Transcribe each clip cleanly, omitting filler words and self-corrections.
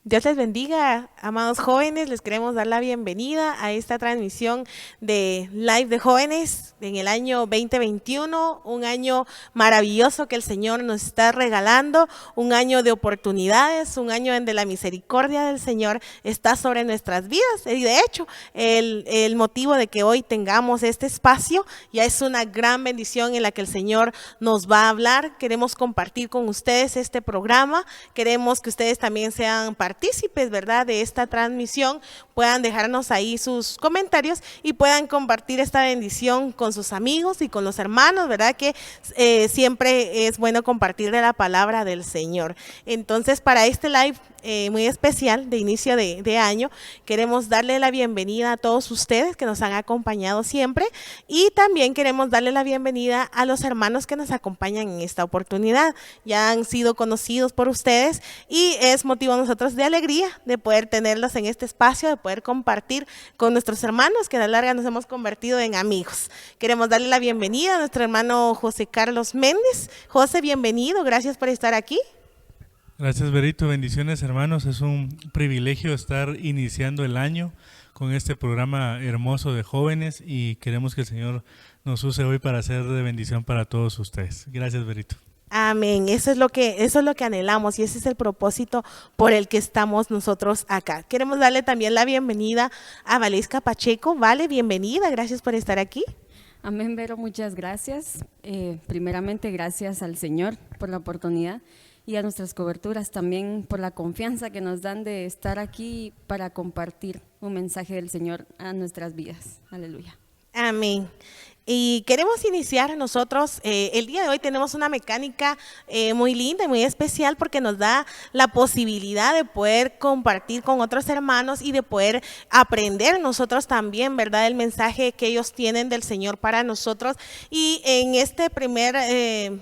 Dios les bendiga, amados jóvenes, les queremos dar la bienvenida a esta transmisión de Live de Jóvenes en el año 2021, un año maravilloso que el Señor nos está regalando, un año de oportunidades, un año donde la misericordia del Señor está sobre nuestras vidas. Y de hecho, el motivo de que hoy tengamos este espacio ya es una gran bendición en la que el Señor nos va a hablar. Queremos compartir con ustedes este programa, queremos que ustedes también sean partícipes, ¿verdad?, de esta transmisión, puedan dejarnos ahí sus comentarios y puedan compartir esta bendición con sus amigos y con los hermanos, ¿verdad?, que siempre es bueno compartir de la palabra del Señor. Entonces, para este live muy especial de inicio de año, queremos darle la bienvenida a todos ustedes que nos han acompañado siempre y también queremos darle la bienvenida a los hermanos que nos acompañan en esta oportunidad. Ya han sido conocidos por ustedes y es motivo a nosotros de alegría de poder tenerlos en este espacio, de poder compartir con nuestros hermanos que a la larga nos hemos convertido en amigos. Queremos darle la bienvenida a nuestro hermano José Carlos Méndez. José, bienvenido, gracias por estar aquí. Gracias, Berito. Bendiciones, hermanos. Es un privilegio estar iniciando el año con este programa hermoso de jóvenes y queremos que el Señor nos use hoy para ser de bendición para todos ustedes. Gracias, Berito. Amén, eso es lo que anhelamos y ese es el propósito por el que estamos nosotros acá. Queremos darle también la bienvenida a Valesca Pacheco. Vale, bienvenida, gracias por estar aquí. Amén, Vero, muchas gracias. Primeramente, gracias al Señor por la oportunidad y a nuestras coberturas también por la confianza que nos dan de estar aquí para compartir un mensaje del Señor a nuestras vidas. Aleluya. Amén. Y queremos iniciar nosotros, el día de hoy tenemos una mecánica muy linda y muy especial porque nos da la posibilidad de poder compartir con otros hermanos y de poder aprender nosotros también, ¿verdad?, el mensaje que ellos tienen del Señor para nosotros. Y en este primer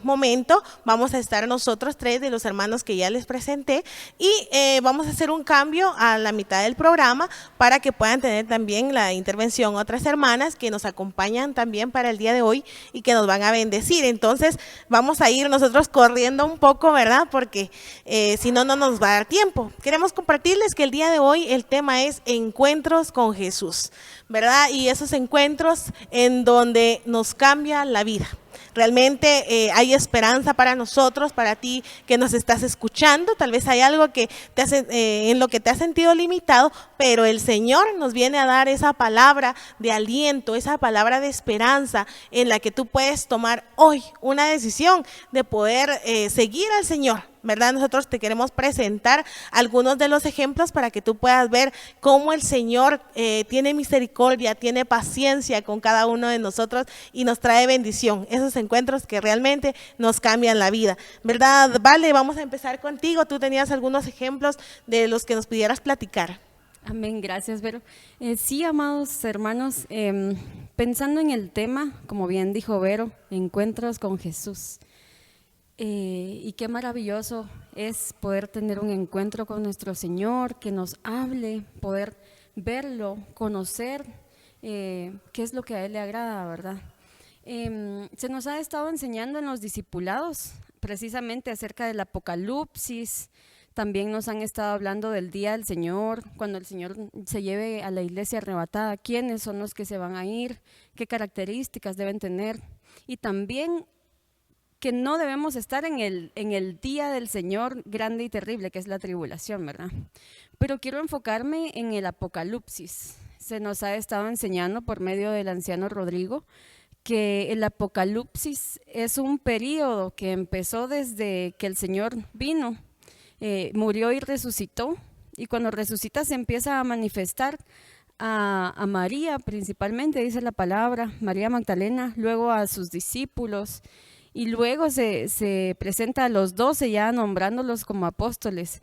momento vamos a estar nosotros tres de los hermanos que ya les presenté y vamos a hacer un cambio a la mitad del programa para que puedan tener también la intervención otras hermanas que nos acompañan también para el día de hoy y que nos van a bendecir. Entonces vamos a ir nosotros corriendo un poco, ¿verdad?, porque si no, no nos va a dar tiempo. Queremos compartirles que el día de hoy el tema es encuentros con Jesús, ¿verdad?, y esos encuentros en donde nos cambia la vida. Realmente hay esperanza para nosotros, para ti que nos estás escuchando. Tal vez hay algo que te hace, en lo que te has sentido limitado, pero el Señor nos viene a dar esa palabra de aliento, esa palabra de esperanza en la que tú puedes tomar hoy una decisión de poder seguir al Señor, ¿verdad? Nosotros te queremos presentar algunos de los ejemplos para que tú puedas ver cómo el Señor tiene misericordia, tiene paciencia con cada uno de nosotros y nos trae bendición. Esos encuentros que realmente nos cambian la vida, ¿verdad? Vale, vamos a empezar contigo. Tú tenías algunos ejemplos de los que nos pudieras platicar. Amén, gracias, Vero. Sí, amados hermanos, pensando en el tema, como bien dijo Vero, encuentros con Jesús. Y qué maravilloso es poder tener un encuentro con nuestro Señor, que nos hable, poder verlo, conocer qué es lo que a Él le agrada, ¿verdad? Se nos ha estado enseñando en los discipulados precisamente acerca del Apocalipsis. También nos han estado hablando del día del Señor, cuando el Señor se lleve a la iglesia arrebatada, quiénes son los que se van a ir, qué características deben tener, y también que no debemos estar en el día del Señor grande y terrible, que es la tribulación, ¿verdad? Pero quiero enfocarme en el Apocalipsis. Se nos ha estado enseñando por medio del anciano Rodrigo que el Apocalipsis es un periodo que empezó desde que el Señor vino, murió y resucitó, y cuando resucita se empieza a manifestar a María principalmente, dice la palabra, María Magdalena, luego a sus discípulos, y luego se presenta a los 12 ya nombrándolos como apóstoles.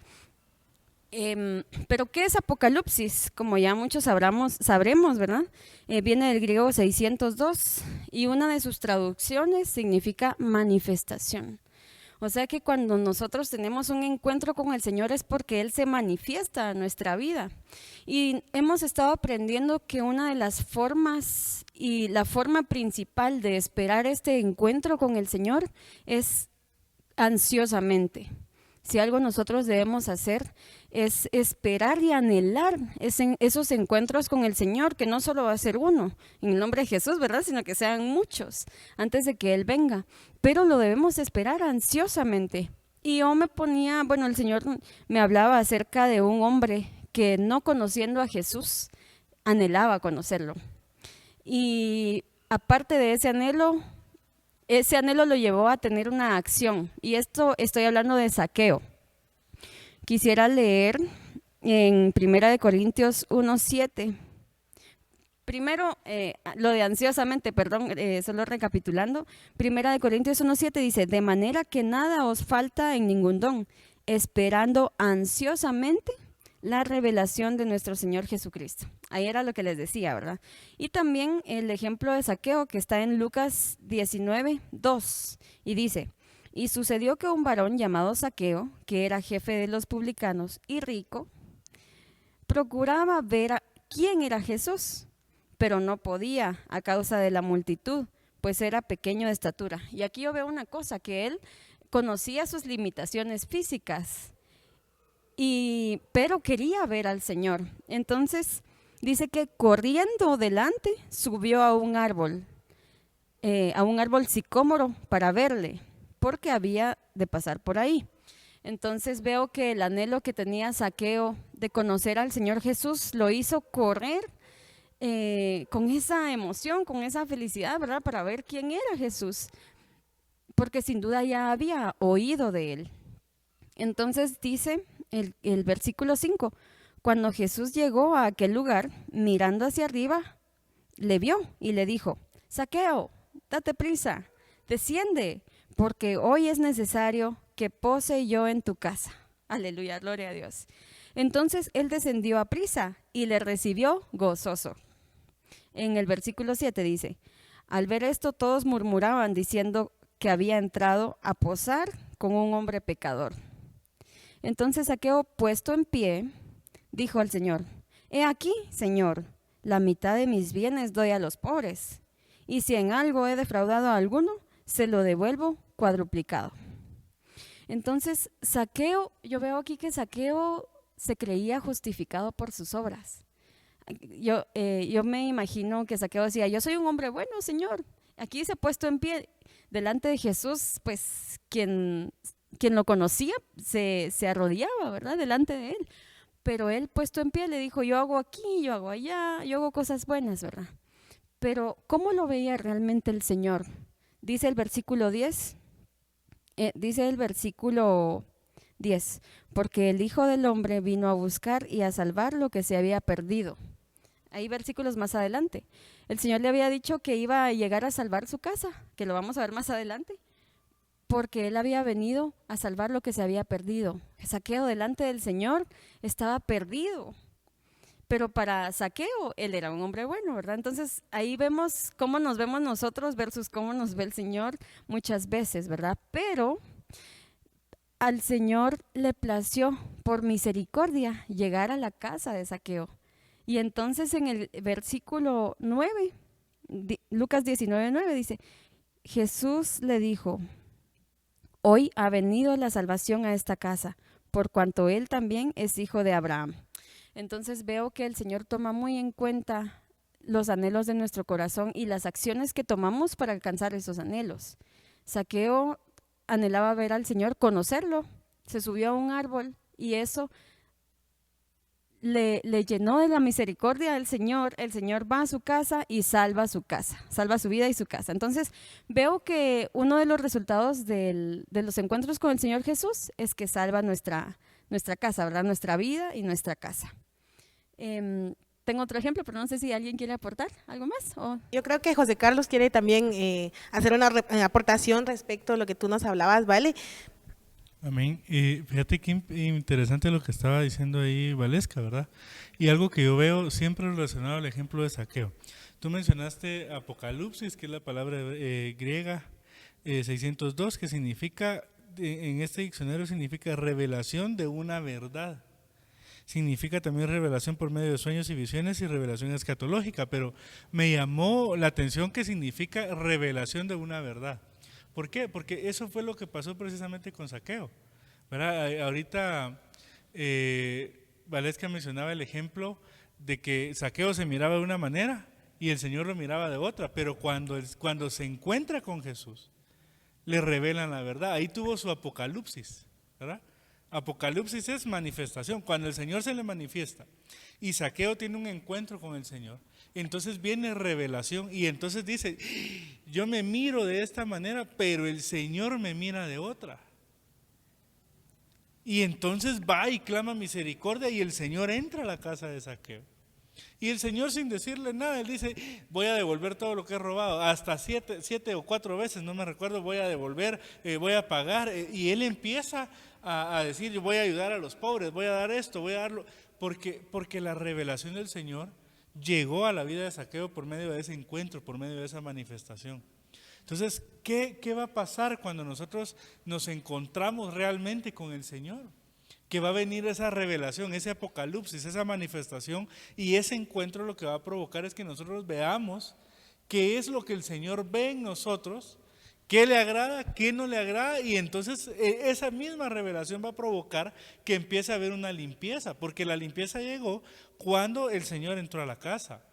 Pero ¿qué es Apocalipsis? Como ya muchos sabremos, ¿verdad? Viene del griego 602 y una de sus traducciones significa manifestación. O sea que cuando nosotros tenemos un encuentro con el Señor es porque Él se manifiesta en nuestra vida. Y hemos estado aprendiendo que una de las formas y la forma principal de esperar este encuentro con el Señor es ansiosamente. Si algo nosotros debemos hacer es esperar y anhelar esos encuentros con el Señor, que no solo va a ser uno, en el nombre de Jesús, ¿verdad? Sino que sean muchos antes de que Él venga. Pero lo debemos esperar ansiosamente. Y yo me ponía, bueno, el Señor me hablaba acerca de un hombre que no conociendo a Jesús, anhelaba conocerlo. Y aparte de ese anhelo lo llevó a tener una acción. Y esto estoy hablando de Zaqueo. Quisiera leer en 1 Corintios 1:7. Primero, lo de ansiosamente, perdón, solo recapitulando. 1 Corintios 1:7 dice, de manera que nada os falta en ningún don, esperando ansiosamente la revelación de nuestro Señor Jesucristo. Ahí era lo que les decía, ¿verdad? Y también el ejemplo de Zaqueo que está en Lucas 19:2 y dice, y sucedió que un varón llamado Zaqueo, que era jefe de los publicanos y rico, procuraba ver quién era Jesús, pero no podía a causa de la multitud, pues era pequeño de estatura. Y aquí yo veo una cosa, que él conocía sus limitaciones físicas, pero quería ver al Señor. Entonces dice que corriendo delante subió a un árbol sicómoro para verle, porque había de pasar por ahí. Entonces veo que el anhelo que tenía Zaqueo de conocer al Señor Jesús lo hizo correr con esa emoción, con esa felicidad, ¿verdad? Para ver quién era Jesús, porque sin duda ya había oído de él. Entonces dice el versículo 5, cuando Jesús llegó a aquel lugar, mirando hacia arriba, le vio y le dijo, Zaqueo, date prisa, desciende, porque hoy es necesario que pose yo en tu casa. Aleluya, gloria a Dios. Entonces él descendió a prisa y le recibió gozoso. En el versículo 7 dice, al ver esto todos murmuraban diciendo que había entrado a posar con un hombre pecador. Entonces Zaqueo, puesto en pie, dijo al Señor, he aquí, Señor, la mitad de mis bienes doy a los pobres, y si en algo he defraudado a alguno, se lo devuelvo cuadruplicado. Entonces Zaqueo, yo veo aquí que Zaqueo se creía justificado por sus obras. Yo me imagino que Zaqueo decía, yo soy un hombre bueno, Señor. Aquí se ha puesto en pie delante de Jesús, pues quien lo conocía se arrodillaba, ¿verdad? Delante de él. Pero él puesto en pie le dijo, yo hago aquí, yo hago allá, yo hago cosas buenas, ¿verdad? Pero ¿cómo lo veía realmente el Señor? Dice el versículo 10, porque el Hijo del Hombre vino a buscar y a salvar lo que se había perdido. Hay versículos más adelante. El Señor le había dicho que iba a llegar a salvar su casa, que lo vamos a ver más adelante, porque Él había venido a salvar lo que se había perdido. Zaqueo delante del Señor estaba perdido, pero para Zaqueo Él era un hombre bueno, ¿verdad? Entonces ahí vemos cómo nos vemos nosotros versus cómo nos ve el Señor muchas veces, ¿verdad? Pero al Señor le plació por misericordia llegar a la casa de Zaqueo. Y entonces en el versículo 9, Lucas 19:9 dice, Jesús le dijo, hoy ha venido la salvación a esta casa, por cuanto él también es hijo de Abraham. Entonces veo que el Señor toma muy en cuenta los anhelos de nuestro corazón y las acciones que tomamos para alcanzar esos anhelos. Zaqueo anhelaba ver al Señor, conocerlo, se subió a un árbol y eso le llenó de la misericordia del Señor. El Señor va a su casa y salva su casa, salva su vida y su casa. Entonces veo que uno de los resultados de los encuentros con el Señor Jesús es que salva nuestra casa, ¿verdad? Nuestra vida y nuestra casa. Tengo otro ejemplo, pero no sé si alguien quiere aportar algo más. Yo creo que José Carlos quiere también hacer una aportación respecto a lo que tú nos hablabas, ¿vale? Amén. Fíjate qué interesante lo que estaba diciendo ahí Valesca, ¿verdad? Y algo que yo veo siempre relacionado al ejemplo de Zaqueo. Tú mencionaste Apocalipsis, que es la palabra griega 602, que significa, en este diccionario significa revelación de una verdad. Significa también revelación por medio de sueños y visiones y revelación escatológica, pero me llamó la atención que significa revelación de una verdad. ¿Por qué? Porque eso fue lo que pasó precisamente con Zaqueo. ¿verdad? Ahorita Valesca mencionaba el ejemplo de que Zaqueo se miraba de una manera y el Señor lo miraba de otra, pero cuando se encuentra con Jesús, le revelan la verdad. Ahí tuvo su apocalipsis, ¿verdad? Apocalipsis es manifestación, cuando el Señor se le manifiesta y Zaqueo tiene un encuentro con el Señor, entonces viene revelación y entonces dice, yo me miro de esta manera, pero el Señor me mira de otra. Y entonces va y clama misericordia y el Señor entra a la casa de Zaqueo. Y el Señor, sin decirle nada, él dice, voy a devolver todo lo que he robado, hasta 7 o 4 veces, no me recuerdo, voy a devolver, voy a pagar. Y él empieza a decir, yo voy a ayudar a los pobres, voy a dar esto, voy a darlo, porque la revelación del Señor llegó a la vida de Zaqueo por medio de ese encuentro, por medio de esa manifestación. Entonces, ¿qué va a pasar cuando nosotros nos encontramos realmente con el Señor? Que va a venir esa revelación, ese apocalipsis, esa manifestación, y ese encuentro lo que va a provocar es que nosotros veamos qué es lo que el Señor ve en nosotros, qué le agrada, qué no le agrada, y entonces esa misma revelación va a provocar que empiece a haber una limpieza, porque la limpieza llegó cuando el Señor entró a la casa.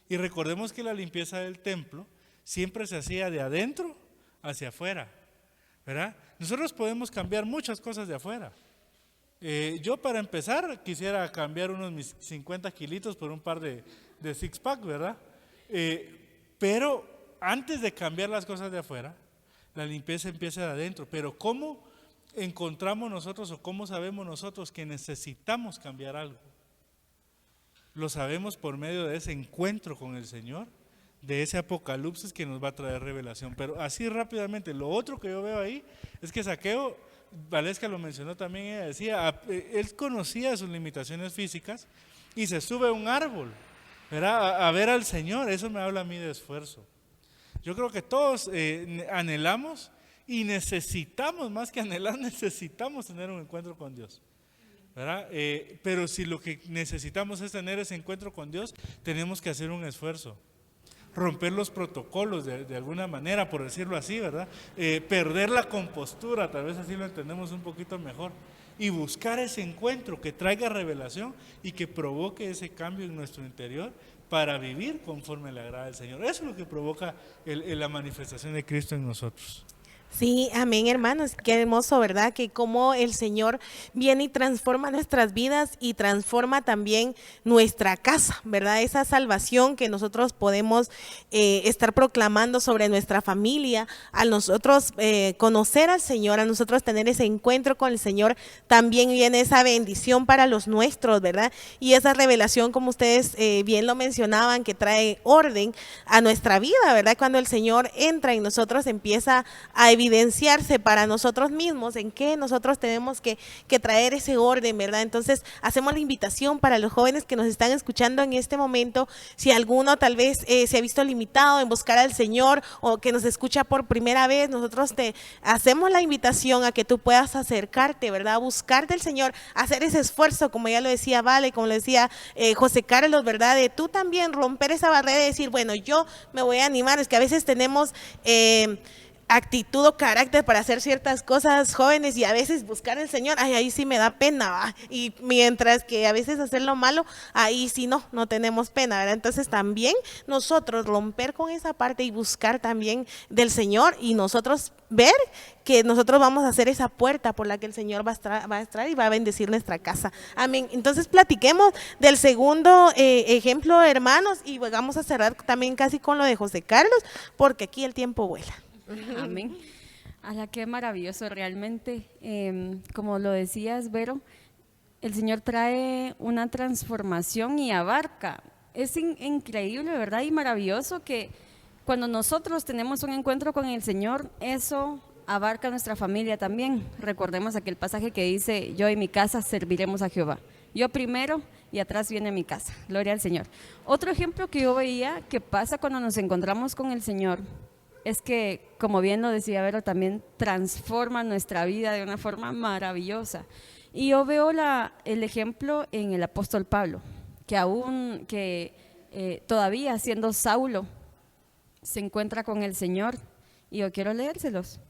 Y recordemos que la limpieza del templo siempre se hacía de adentro hacia afuera, ¿verdad? Nosotros podemos cambiar muchas cosas de afuera. Yo, para empezar, quisiera cambiar unos mis 50 kilitos por un par de six pack, ¿verdad? Pero antes de cambiar las cosas de afuera, la limpieza empieza de adentro. Pero ¿cómo encontramos nosotros o cómo sabemos nosotros que necesitamos cambiar algo? Lo sabemos por medio de ese encuentro con el Señor, de ese apocalipsis que nos va a traer revelación. Pero así rápidamente, lo otro que yo veo ahí es que Zaqueo, Valesca lo mencionó también, ella decía, él conocía sus limitaciones físicas y se sube a un árbol, ¿verdad? A ver al Señor. Eso me habla a mí de esfuerzo. Yo creo que todos anhelamos y necesitamos, más que anhelar, necesitamos tener un encuentro con Dios, ¿verdad? Pero si lo que necesitamos es tener ese encuentro con Dios, tenemos que hacer un esfuerzo. Romper los protocolos de alguna manera, por decirlo así, ¿verdad? Perder la compostura, tal vez así lo entendemos un poquito mejor, y buscar ese encuentro que traiga revelación y que provoque ese cambio en nuestro interior para vivir conforme le agrada al Señor. Eso es lo que provoca la manifestación de Cristo en nosotros. Sí, amén, hermanos. Qué hermoso, ¿verdad? Que como el Señor viene y transforma nuestras vidas y transforma también nuestra casa, ¿verdad? Esa salvación que nosotros podemos estar proclamando sobre nuestra familia, a nosotros conocer al Señor, a nosotros tener ese encuentro con el Señor, también viene esa bendición para los nuestros, ¿verdad? Y esa revelación, como ustedes bien lo mencionaban, que trae orden a nuestra vida, ¿verdad? Cuando el Señor entra en nosotros, empieza a evidenciarse para nosotros mismos en qué nosotros tenemos que traer ese orden, ¿verdad? Entonces hacemos la invitación para los jóvenes que nos están escuchando en este momento, si alguno tal vez se ha visto limitado en buscar al Señor o que nos escucha por primera vez, nosotros te hacemos la invitación a que tú puedas acercarte, ¿verdad? A buscar del Señor, hacer ese esfuerzo, como ya lo decía Vale, como lo decía José Carlos, ¿verdad? De tú también romper esa barrera y decir, bueno, yo me voy a animar. Es que a veces tenemos actitud o carácter para hacer ciertas cosas jóvenes y a veces buscar al Señor, ay, ahí sí me da pena, ¿va? Y mientras que a veces hacer lo malo, ahí sí no tenemos pena, ¿verdad? Entonces también nosotros romper con esa parte y buscar también del Señor y nosotros ver que nosotros vamos a hacer esa puerta por la que el Señor va a estar y va a bendecir nuestra casa. Amén. Entonces platiquemos del segundo ejemplo, hermanos, y vamos a cerrar también casi con lo de José Carlos, porque aquí el tiempo vuela. Amén. Qué maravilloso realmente. Como lo decías, Vero, el Señor trae una transformación y abarca. Es increíble, ¿verdad? Y maravilloso que cuando nosotros tenemos un encuentro con el Señor, eso abarca a nuestra familia también. Recordemos aquel pasaje que dice, yo y mi casa serviremos a Jehová. Yo primero y atrás viene mi casa. Gloria al Señor. Otro ejemplo que yo veía que pasa cuando nos encontramos con el Señor es que, como bien lo decía Vero, también transforma nuestra vida de una forma maravillosa. Y yo veo el ejemplo en el apóstol Pablo, que todavía siendo Saulo, se encuentra con el Señor. Y yo quiero leérselos.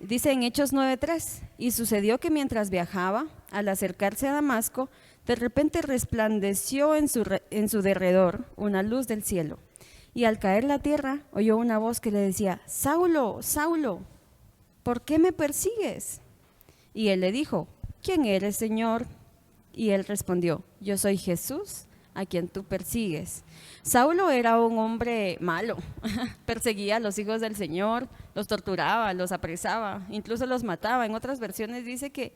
Dice en Hechos 9:3, y sucedió que mientras viajaba, al acercarse a Damasco, de repente resplandeció en su derredor una luz del cielo. Y al caer la tierra, oyó una voz que le decía: Saulo, Saulo, ¿por qué me persigues? Y él le dijo: ¿Quién eres, Señor? Y él respondió: Yo soy Jesús, a quien tú persigues. Saulo era un hombre malo, perseguía a los hijos del Señor, los torturaba, los apresaba, incluso los mataba. En otras versiones dice que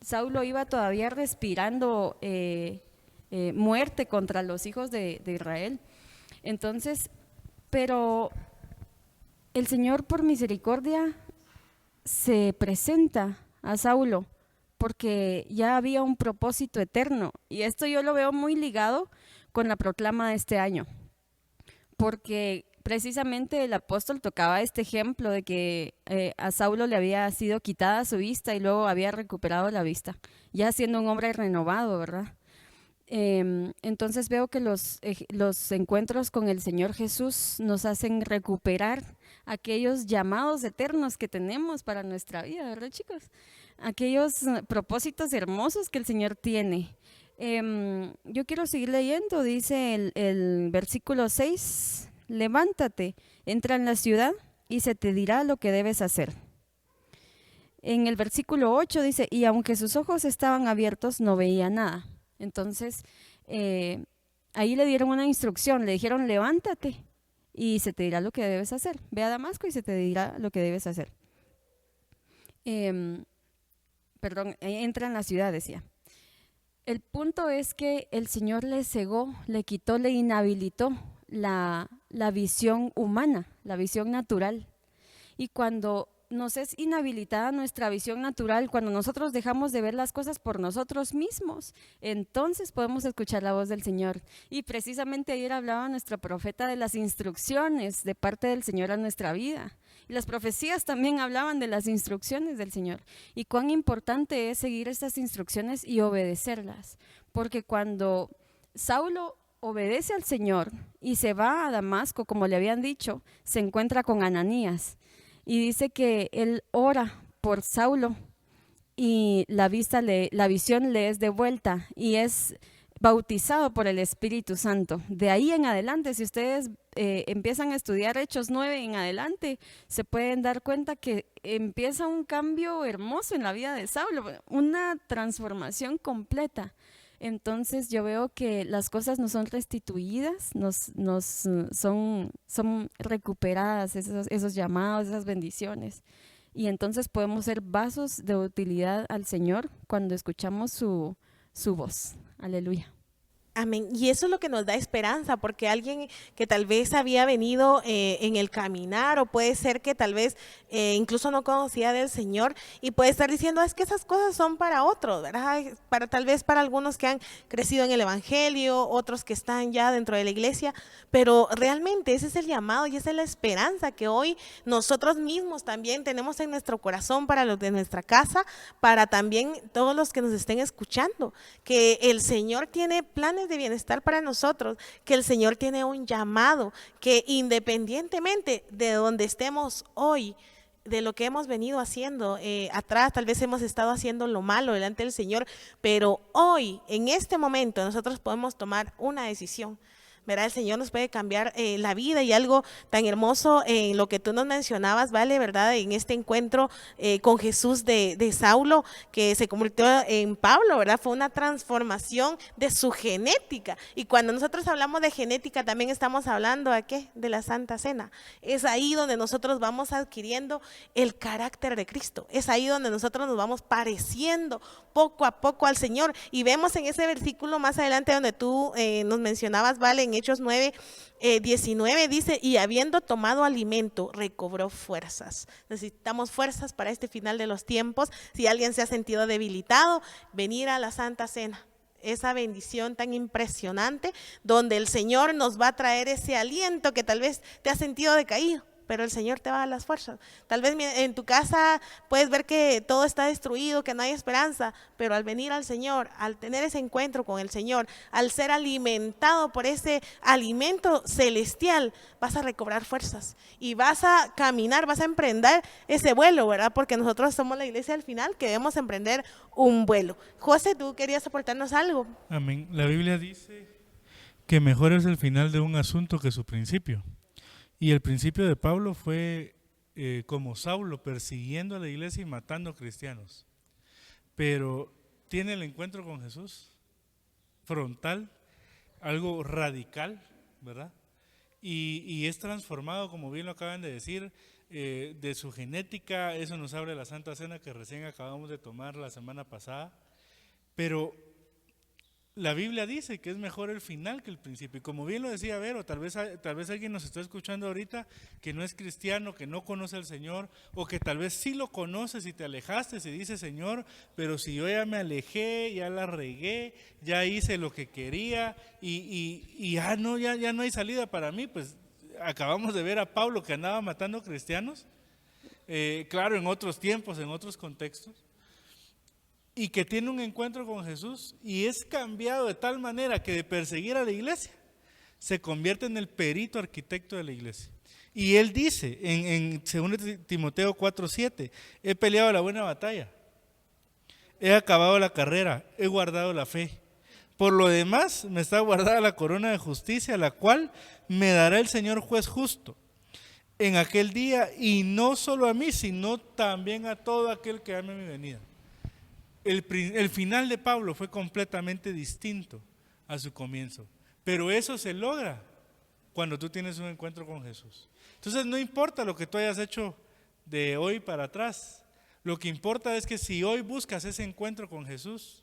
Saulo iba todavía respirando muerte contra los hijos de Israel. Entonces, pero el Señor por misericordia se presenta a Saulo porque ya había un propósito eterno, y esto yo lo veo muy ligado con la proclama de este año, porque precisamente el apóstol tocaba este ejemplo de que a Saulo le había sido quitada su vista y luego había recuperado la vista, ya siendo un hombre renovado, ¿verdad? Entonces veo que los encuentros con el Señor Jesús nos hacen recuperar aquellos llamados eternos que tenemos para nuestra vida, ¿verdad, chicos? Aquellos propósitos hermosos que el Señor tiene. Yo quiero seguir leyendo, dice el versículo 6, levántate, entra en la ciudad y se te dirá lo que debes hacer. En el versículo 8 dice, y aunque sus ojos estaban abiertos, no veía nada. Entonces, ahí le dieron una instrucción, le dijeron, levántate y se te dirá lo que debes hacer. Ve a Damasco y se te dirá lo que debes hacer. Entra en la ciudad, decía. El punto es que el Señor le cegó, le quitó, le inhabilitó la visión humana, la visión natural. Y cuando nos es inhabilitada nuestra visión natural, cuando nosotros dejamos de ver las cosas por nosotros mismos, entonces podemos escuchar la voz del Señor. Y precisamente ayer hablaba nuestra profeta de las instrucciones de parte del Señor a nuestra vida. Y las profecías también hablaban de las instrucciones del Señor. Y cuán importante es seguir estas instrucciones y obedecerlas. Porque cuando Saulo obedece al Señor y se va a Damasco, como le habían dicho, se encuentra con Ananías. Y dice que él ora por Saulo y la visión le es devuelta y es bautizado por el Espíritu Santo. De ahí en adelante, si ustedes empiezan a estudiar Hechos 9 en adelante, se pueden dar cuenta que empieza un cambio hermoso en la vida de Saulo, una transformación completa. Entonces yo veo que las cosas nos son restituidas, son recuperadas, esos llamados, esas bendiciones. Y entonces podemos ser vasos de utilidad al Señor cuando escuchamos su voz. Aleluya. Amén. Y eso es lo que nos da esperanza, porque alguien que tal vez había venido en el caminar, o puede ser que tal vez incluso no conocía del Señor, y puede estar diciendo, es que esas cosas son para otros, ¿verdad? Tal vez para algunos que han crecido en el Evangelio, otros que están ya dentro de la iglesia, pero realmente ese es el llamado y esa es la esperanza que hoy nosotros mismos también tenemos en nuestro corazón, para los de nuestra casa, para también todos los que nos estén escuchando, que el Señor tiene planes de bienestar para nosotros, que el Señor tiene un llamado, que independientemente de donde estemos hoy, de lo que hemos venido haciendo atrás, tal vez hemos estado haciendo lo malo delante del Señor, pero hoy, en este momento, nosotros podemos tomar una decisión. ¿Verdad? El Señor nos puede cambiar la vida, y algo tan hermoso en lo que tú nos mencionabas, ¿vale? ¿Verdad? En este encuentro con Jesús de Saulo, que se convirtió en Pablo, ¿verdad? Fue una transformación de su genética. Y cuando nosotros hablamos de genética, también estamos hablando ¿de qué? De la Santa Cena. Es ahí donde nosotros vamos adquiriendo el carácter de Cristo. Es ahí donde nosotros nos vamos pareciendo poco a poco al Señor. Y vemos en ese versículo más adelante donde tú nos mencionabas, ¿vale? En Hechos 9, 19 dice, y habiendo tomado alimento, recobró fuerzas. Necesitamos fuerzas para este final de los tiempos. Si alguien se ha sentido debilitado, venir a la Santa Cena. Esa bendición tan impresionante, donde el Señor nos va a traer ese aliento que tal vez te has sentido decaído. pero el Señor te va a dar las fuerzas. Tal vez en tu casa puedes ver que todo está destruido, que no hay esperanza, pero al venir al Señor, al tener ese encuentro con el Señor, al ser alimentado por ese alimento celestial, vas a recobrar fuerzas y vas a caminar, vas a emprender ese vuelo, ¿verdad? Porque nosotros somos la iglesia al final que debemos emprender un vuelo. José, tú querías aportarnos algo. Amén. La Biblia dice que mejor es el final de un asunto que su principio. Y el principio de Pablo fue como Saulo, persiguiendo a la iglesia y matando cristianos. Pero tiene el encuentro con Jesús, frontal, algo radical, ¿verdad? Y es transformado, como bien lo acaban de decir, de su genética. Eso nos abre la Santa Cena que recién acabamos de tomar la semana pasada. Pero la Biblia dice que es mejor el final que el principio. Y como bien lo decía Vero, tal vez alguien nos está escuchando ahorita que no es cristiano, que no conoce al Señor, o que tal vez sí lo conoces y te alejaste y dices, Señor, pero si yo ya me alejé, ya la regué, ya hice lo que quería y ya no hay salida para mí. Pues acabamos de ver a Pablo que andaba matando cristianos, claro, en otros tiempos, en otros contextos, y que tiene un encuentro con Jesús y es cambiado de tal manera que de perseguir a la iglesia se convierte en el perito arquitecto de la iglesia. Y él dice en 2 Timoteo 4:7, he peleado la buena batalla, he acabado la carrera, he guardado la fe. Por lo demás me está guardada la corona de justicia, la cual me dará el Señor juez justo en aquel día, y no solo a mí, sino también a todo aquel que ame mi venida. El final de Pablo fue completamente distinto a su comienzo, pero eso se logra cuando tú tienes un encuentro con Jesús. Entonces no importa lo que tú hayas hecho de hoy para atrás, lo que importa es que si hoy buscas ese encuentro con Jesús,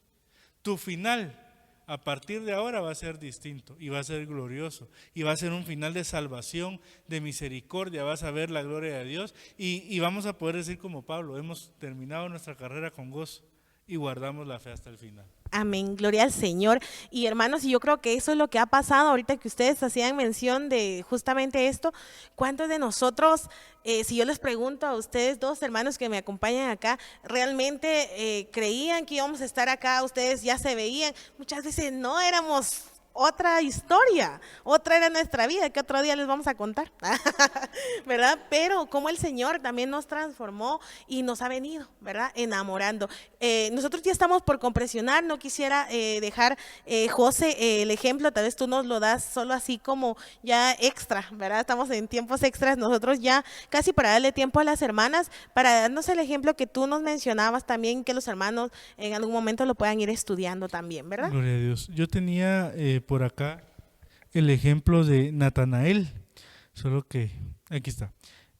tu final a partir de ahora va a ser distinto y va a ser glorioso y va a ser un final de salvación, de misericordia. Vas a ver la gloria de Dios y vamos a poder decir como Pablo, hemos terminado nuestra carrera con gozo y guardamos la fe hasta el final. Amén, gloria al Señor. Y hermanos, y yo creo que eso es lo que ha pasado ahorita que ustedes hacían mención de justamente esto. ¿Cuántos de nosotros, si yo les pregunto a ustedes dos hermanos que me acompañan acá, realmente creían que íbamos a estar acá? Ustedes ya se veían, muchas veces no éramos otra historia, otra era nuestra vida, que otro día les vamos a contar, ¿verdad? Pero como el Señor también nos transformó y nos ha venido, ¿verdad? Enamorando. Nosotros ya estamos por compresionar, no quisiera dejar, José, el ejemplo, tal vez tú nos lo das solo así como ya extra, ¿verdad? Estamos en tiempos extras, nosotros ya casi para darle tiempo a las hermanas, para darnos el ejemplo que tú nos mencionabas también, que los hermanos en algún momento lo puedan ir estudiando también, ¿verdad? Gloria a Dios. Yo tenía por acá el ejemplo de Natanael, solo que aquí está.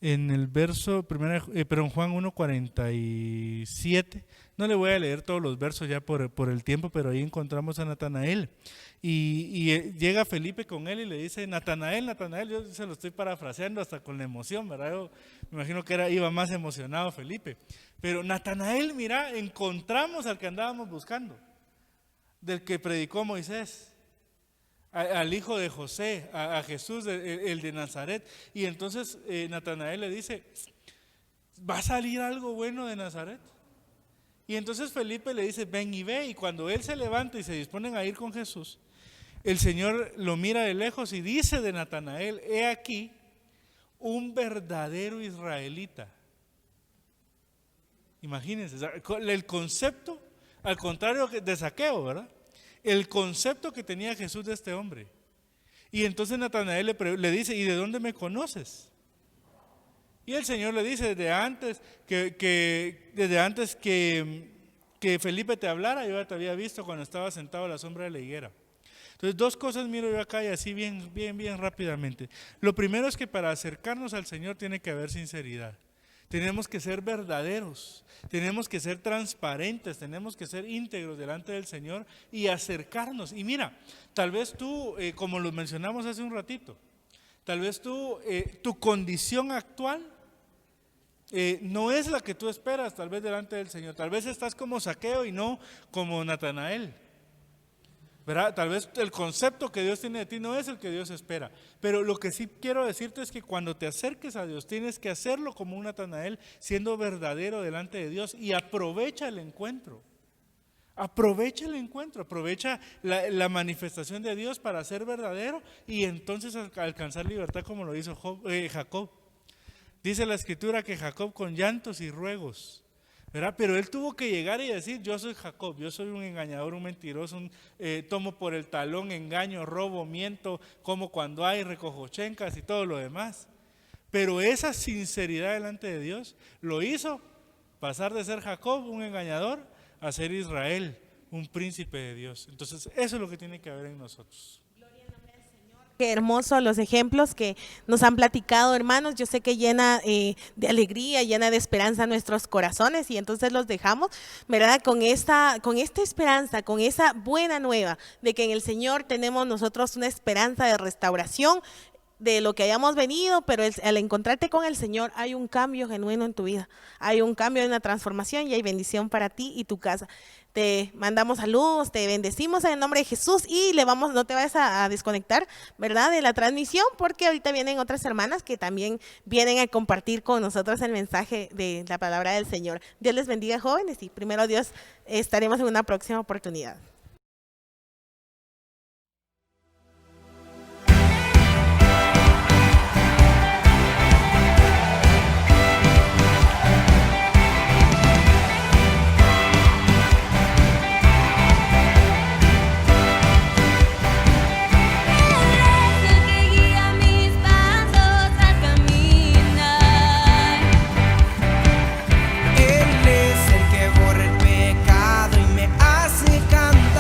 En el verso, en Juan 1:47, no le voy a leer todos los versos ya por el tiempo, pero ahí encontramos a Natanael. Y llega Felipe con él y le dice, Natanael, Natanael, yo se lo estoy parafraseando hasta con la emoción, ¿verdad? Yo me imagino que iba más emocionado Felipe. Pero Natanael, mira, encontramos al que andábamos buscando, del que predicó Moisés, al hijo de José, a Jesús, el de Nazaret. Y entonces Natanael le dice, ¿va a salir algo bueno de Nazaret? Y entonces Felipe le dice, ven y ve. Y cuando él se levanta y se disponen a ir con Jesús, el Señor lo mira de lejos y dice de Natanael, he aquí un verdadero israelita. Imagínense, el concepto, al contrario de Zaqueo, ¿verdad? El concepto que tenía Jesús de este hombre. Y entonces Natanael le dice, ¿y de dónde me conoces? Y el Señor le dice, desde antes que Felipe te hablara, yo ya te había visto cuando estaba sentado a la sombra de la higuera. Entonces, dos cosas miro yo acá y así bien rápidamente. Lo primero es que para acercarnos al Señor tiene que haber sinceridad. Tenemos que ser verdaderos, tenemos que ser transparentes, tenemos que ser íntegros delante del Señor y acercarnos. Y mira, tal vez tú, como lo mencionamos hace un ratito, tal vez tú, tu condición actual no es la que tú esperas, tal vez delante del Señor. Tal vez estás como Zaqueo y no como Natanael. ¿verdad? Tal vez el concepto que Dios tiene de ti no es el que Dios espera, pero lo que sí quiero decirte es que cuando te acerques a Dios tienes que hacerlo como un Natanael, siendo verdadero delante de Dios, y aprovecha el encuentro. Aprovecha el encuentro, aprovecha la manifestación de Dios para ser verdadero y entonces alcanzar libertad como lo hizo Jacob. Dice la escritura que Jacob con llantos y ruegos, ¿verdad? Pero él tuvo que llegar y decir: yo soy Jacob, yo soy un engañador, un mentiroso, tomo por el talón, engaño, robo, miento, como cuando hay, recojo chencas y todo lo demás. Pero esa sinceridad delante de Dios lo hizo pasar de ser Jacob, un engañador, a ser Israel, un príncipe de Dios. Entonces eso es lo que tiene que haber en nosotros. Qué hermoso los ejemplos que nos han platicado, hermanos. Yo sé que llena de alegría, llena de esperanza nuestros corazones, y entonces los dejamos, ¿verdad? Con esta esperanza, con esa buena nueva de que en el Señor tenemos nosotros una esperanza de restauración de lo que hayamos venido, pero al encontrarte con el Señor hay un cambio genuino en tu vida, hay un cambio, hay una transformación y hay bendición para ti y tu casa. Te mandamos saludos, te bendecimos en el nombre de Jesús y no te vayas a desconectar, ¿verdad?, de la transmisión, porque ahorita vienen otras hermanas que también vienen a compartir con nosotros el mensaje de la palabra del Señor. Dios les bendiga, jóvenes, y primero Dios, estaremos en una próxima oportunidad. Él es el que borra el pecado y me hace cantar.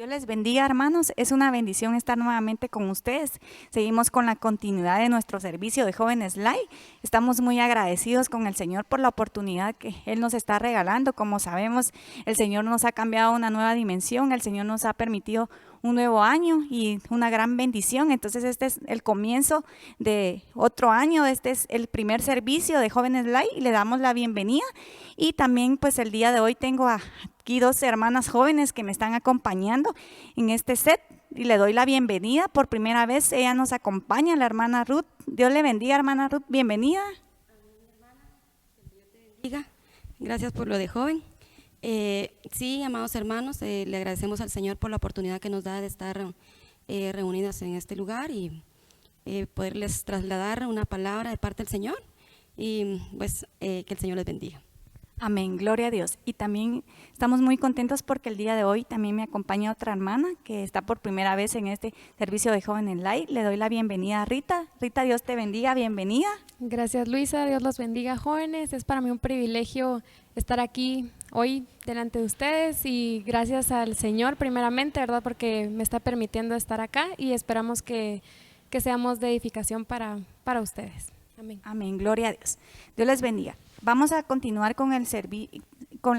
Dios les bendiga, hermanos. Es una bendición estar nuevamente con ustedes. Seguimos con la continuidad de nuestro servicio de Jóvenes Live. Estamos muy agradecidos con el Señor por la oportunidad que Él nos está regalando. Como sabemos, el Señor nos ha cambiado a una nueva dimensión. El Señor nos ha permitido un nuevo año y una gran bendición. Entonces este es el comienzo de otro año. Este es el primer servicio de Jóvenes Live y le damos la bienvenida. Y también pues el día de hoy tengo aquí 2 hermanas jóvenes que me están acompañando en este set y le doy la bienvenida. Por primera vez ella nos acompaña, la hermana Ruth. Dios le bendiga, hermana Ruth, bienvenida. Gracias por lo de joven. Sí, amados hermanos, le agradecemos al Señor por la oportunidad que nos da de estar reunidas en este lugar y poderles trasladar una palabra de parte del Señor y pues que el Señor les bendiga. Amén, gloria a Dios. Y también estamos muy contentos porque el día de hoy también me acompaña otra hermana que está por primera vez en este servicio de Jóvenes Live. Le doy la bienvenida a Rita. Rita, Dios te bendiga, bienvenida. Gracias, Luisa, Dios los bendiga, jóvenes. Es para mí un privilegio estar aquí hoy delante de ustedes y gracias al Señor primeramente, ¿verdad? Porque me está permitiendo estar acá y esperamos que seamos de edificación para ustedes. Amén. Amén, gloria a Dios. Dios les bendiga. Vamos a continuar con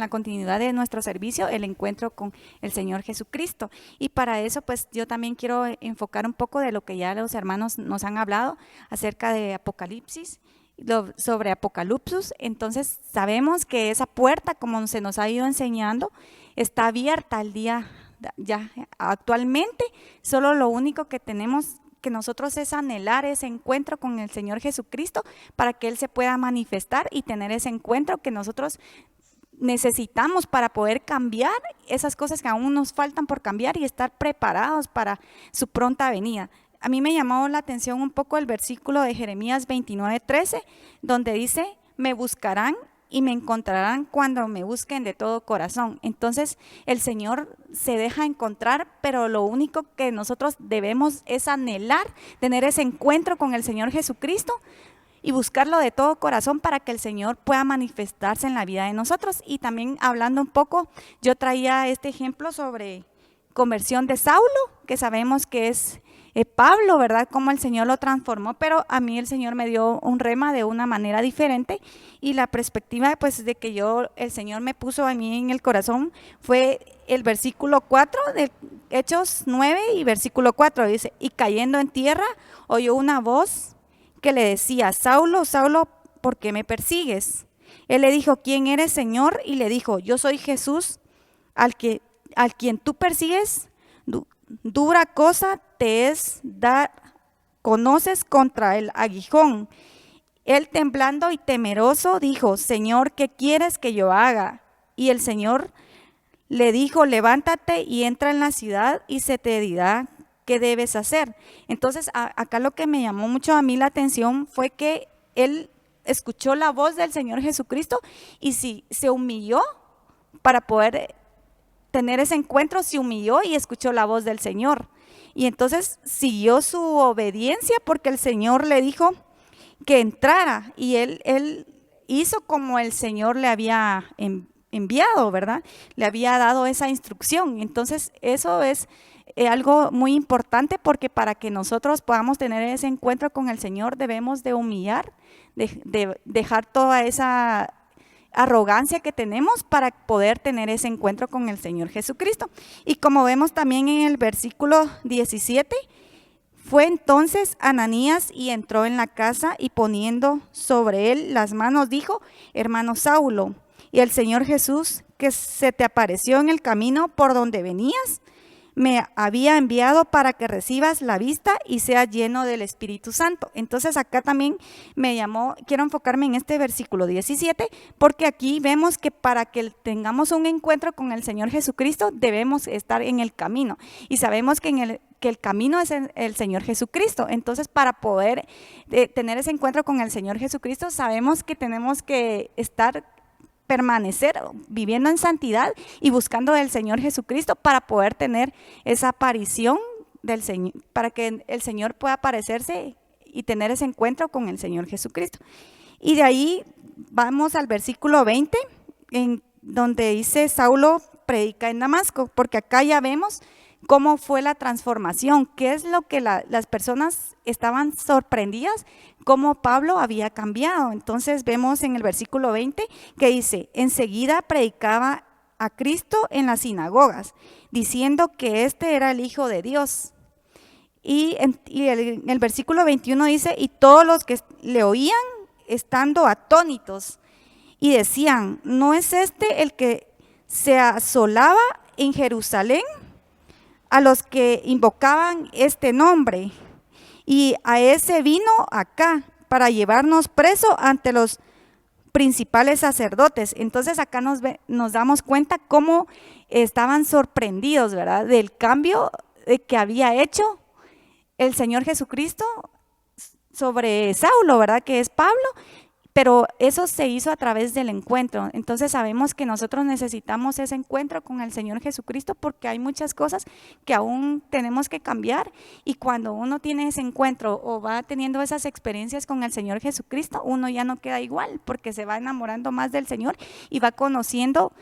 la continuidad de nuestro servicio, el encuentro con el Señor Jesucristo. Y para eso, pues yo también quiero enfocar un poco de lo que ya los hermanos nos han hablado acerca de Apocalipsis, sobre Apocalipsis. Entonces sabemos que esa puerta, como se nos ha ido enseñando, está abierta al día ya actualmente. Solo lo único que tenemos que nosotros es anhelar ese encuentro con el Señor Jesucristo para que Él se pueda manifestar y tener ese encuentro que nosotros necesitamos para poder cambiar esas cosas que aún nos faltan por cambiar y estar preparados para su pronta venida. A mí me llamó la atención un poco el versículo de Jeremías 29:13, donde dice, me buscarán y me encontrarán cuando me busquen de todo corazón. Entonces el Señor se deja encontrar, pero lo único que nosotros debemos es anhelar, tener ese encuentro con el Señor Jesucristo y buscarlo de todo corazón para que el Señor pueda manifestarse en la vida de nosotros. Y también hablando un poco, yo traía este ejemplo sobre conversión de Saulo, que sabemos que es Pablo, ¿verdad? Cómo el Señor lo transformó, pero a mí el Señor me dio un rema de una manera diferente y la perspectiva pues de que el Señor me puso a mí en el corazón fue el versículo 4 de Hechos 9 y versículo 4, dice, y cayendo en tierra oyó una voz que le decía, Saulo, Saulo, ¿por qué me persigues? Él le dijo, ¿quién eres, Señor? Y le dijo, yo soy Jesús, al quien tú persigues. Dura cosa te es dar, conoces contra el aguijón. Él temblando y temeroso dijo, Señor, ¿qué quieres que yo haga? Y el Señor le dijo, levántate y entra en la ciudad y se te dirá qué debes hacer. Entonces acá lo que me llamó mucho a mí la atención fue que él escuchó la voz del Señor Jesucristo y se humilló para poder tener ese encuentro, se humilló y escuchó la voz del Señor. Y entonces siguió su obediencia porque el Señor le dijo que entrara y él hizo como el Señor le había enviado, ¿verdad? Le había dado esa instrucción. Entonces eso es algo muy importante porque para que nosotros podamos tener ese encuentro con el Señor debemos de humillar, de dejar toda esa arrogancia que tenemos para poder tener ese encuentro con el Señor Jesucristo. Y como vemos también en el versículo 17, fue entonces Ananías y entró en la casa y poniendo sobre él las manos dijo, hermano Saulo, y el Señor Jesús que se te apareció en el camino por donde venías, me había enviado para que recibas la vista y seas lleno del Espíritu Santo. Entonces acá también quiero enfocarme en este versículo 17, porque aquí vemos que para que tengamos un encuentro con el Señor Jesucristo debemos estar en el camino y sabemos que el camino es el Señor Jesucristo. Entonces para poder tener ese encuentro con el Señor Jesucristo sabemos que tenemos que permanecer viviendo en santidad y buscando del Señor Jesucristo para poder tener esa aparición del Señor, para que el Señor pueda aparecerse y tener ese encuentro con el Señor Jesucristo. Y de ahí vamos al versículo 20, en donde dice Saulo predica en Damasco, porque acá ya vemos cómo fue la transformación, qué es lo que las personas estaban sorprendidas, cómo Pablo había cambiado. Entonces vemos en el versículo 20 que dice, enseguida predicaba a Cristo en las sinagogas, diciendo que este era el Hijo de Dios. Y el versículo 21 dice, y todos los que le oían, estando atónitos, y decían, ¿no es este el que se asolaba en Jerusalén a los que invocaban este nombre? Y a ese vino acá para llevarnos preso ante los principales sacerdotes. Entonces acá nos damos cuenta cómo estaban sorprendidos, ¿verdad? Del cambio que había hecho el Señor Jesucristo sobre Saulo, ¿verdad? Que es Pablo. Pero eso se hizo a través del encuentro. Entonces sabemos que nosotros necesitamos ese encuentro con el Señor Jesucristo porque hay muchas cosas que aún tenemos que cambiar, y cuando uno tiene ese encuentro o va teniendo esas experiencias con el Señor Jesucristo, uno ya no queda igual porque se va enamorando más del Señor y va conociendo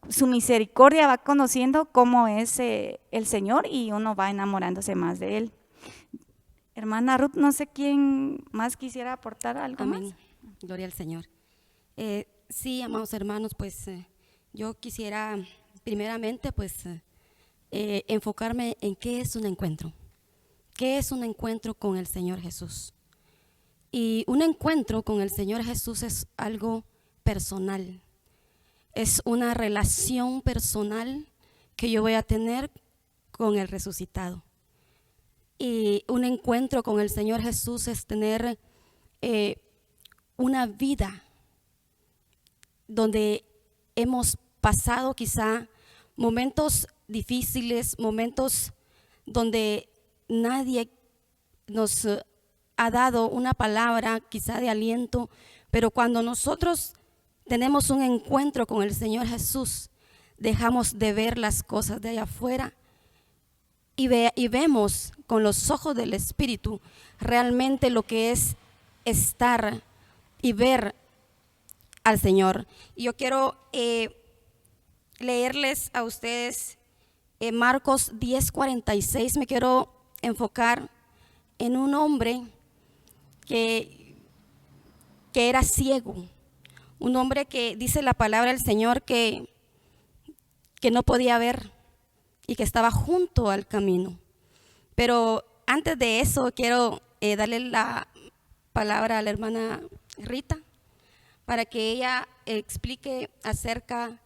su misericordia, va conociendo cómo es el Señor, y uno va enamorándose más de Él. Hermana Ruth, no sé quién más quisiera aportar algo. Amén. Más. Gloria al Señor. Sí, amados hermanos, pues yo quisiera primeramente pues enfocarme en qué es un encuentro. ¿Qué es un encuentro con el Señor Jesús? Y un encuentro con el Señor Jesús es algo personal. Es una relación personal que yo voy a tener con el resucitado. Y un encuentro con el Señor Jesús es tener una vida donde hemos pasado quizá momentos difíciles, momentos donde nadie nos ha dado una palabra quizá de aliento, pero cuando nosotros tenemos un encuentro con el Señor Jesús, dejamos de ver las cosas de allá afuera y vemos con los ojos del Espíritu realmente lo que es estar y ver al Señor. Y yo quiero leerles a ustedes Marcos 10:46. Me quiero enfocar en un hombre que era ciego, un hombre que dice la palabra del Señor que no podía ver y que estaba junto al camino. Pero antes de eso quiero darle la palabra a la hermana Rita para que ella explique acerca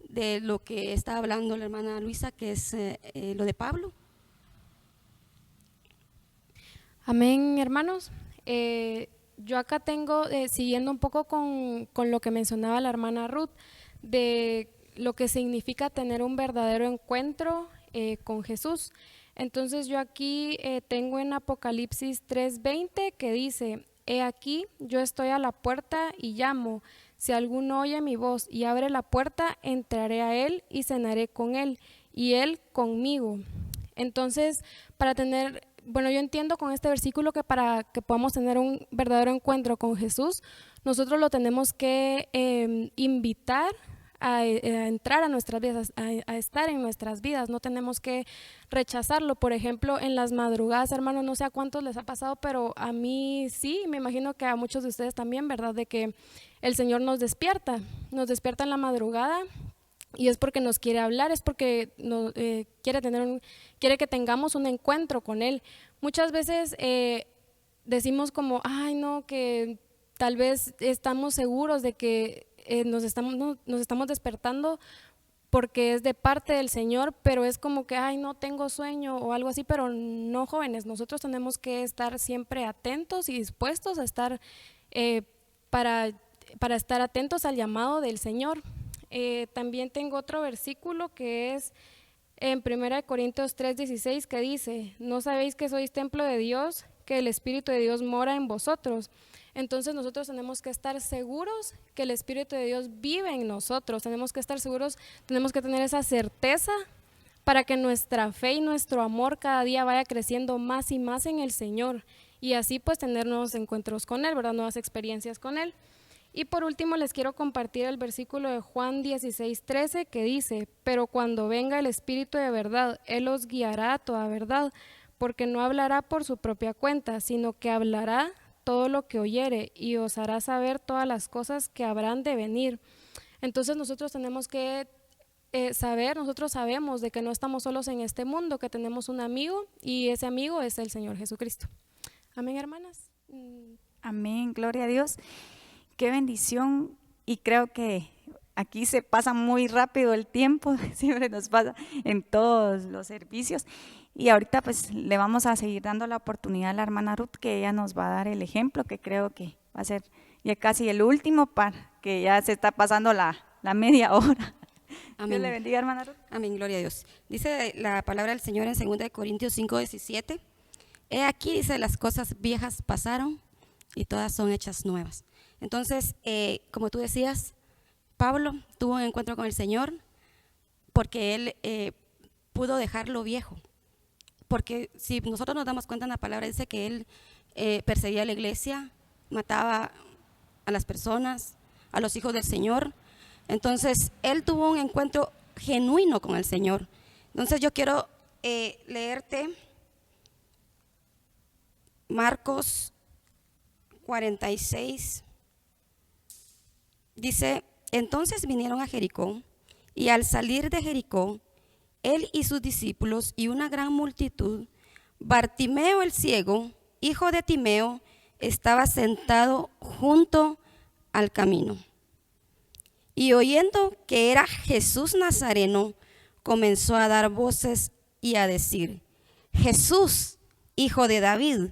de lo que está hablando la hermana Luisa, que es lo de Pablo. Amén, hermanos. Yo acá tengo, siguiendo un poco con lo que mencionaba la hermana Ruth, de lo que significa tener un verdadero encuentro con Jesús. Entonces yo aquí tengo en Apocalipsis 3:20 que dice: he aquí, yo estoy a la puerta y llamo. Si alguno oye mi voz y abre la puerta, entraré a él y cenaré con él y él conmigo. Entonces, yo entiendo con este versículo que para que podamos tener un verdadero encuentro con Jesús, nosotros lo tenemos que invitar a entrar a nuestras vidas, a estar en nuestras vidas. No tenemos que rechazarlo. Por ejemplo, en las madrugadas, hermanos, no sé a cuántos les ha pasado, pero a mí sí, me imagino que a muchos de ustedes también, ¿verdad? De que el Señor nos despierta en la madrugada, y es porque nos quiere hablar, es porque quiere que tengamos un encuentro con Él. Muchas veces decimos como, ay no, que tal vez estamos seguros de que nos estamos despertando porque es de parte del Señor, pero es como que, ay, no tengo sueño o algo así. Pero no, jóvenes, nosotros tenemos que estar siempre atentos y dispuestos a estar para estar atentos al llamado del Señor. También tengo otro versículo que es en 1 Corintios 3:16, que dice: ¿no sabéis que sois templo de Dios, que el Espíritu de Dios mora en vosotros? Entonces nosotros tenemos que estar seguros que el Espíritu de Dios vive en nosotros, tenemos que estar seguros, tenemos que tener esa certeza para que nuestra fe y nuestro amor cada día vaya creciendo más y más en el Señor, y así pues tener nuevos encuentros con Él, ¿verdad? Nuevas experiencias con Él. Y por último les quiero compartir el versículo de Juan 16:13 que dice: pero cuando venga el Espíritu de verdad, Él os guiará a toda verdad, porque no hablará por su propia cuenta, sino que hablará todo lo que oyere y os hará saber todas las cosas que habrán de venir. Entonces nosotros tenemos que nosotros sabemos de que no estamos solos en este mundo, que tenemos un amigo y ese amigo es el Señor Jesucristo. Amén, hermanas. Amén, gloria a Dios. Qué bendición, y creo que aquí se pasa muy rápido el tiempo, siempre nos pasa en todos los servicios. Y ahorita pues le vamos a seguir dando la oportunidad a la hermana Ruth, que ella nos va a dar el ejemplo, que creo que va a ser ya casi el último, para que ya se está pasando la media hora. Amén. Dios le bendiga, hermana Ruth. Amén, gloria a Dios. Dice la palabra del Señor en 2 Corintios 5:17. He aquí, dice, las cosas viejas pasaron y todas son hechas nuevas. Entonces, como tú decías, Pablo tuvo un encuentro con el Señor porque él pudo dejar lo viejo. Porque si nosotros nos damos cuenta en la palabra, dice que él perseguía a la iglesia, mataba a las personas, a los hijos del Señor. Entonces, él tuvo un encuentro genuino con el Señor. Entonces, yo quiero leerte Marcos 46. Dice: entonces vinieron a Jericó, y al salir de Jericó, él y sus discípulos y una gran multitud, Bartimeo el ciego, hijo de Timeo, estaba sentado junto al camino. Y oyendo que era Jesús Nazareno, comenzó a dar voces y a decir: Jesús, hijo de David,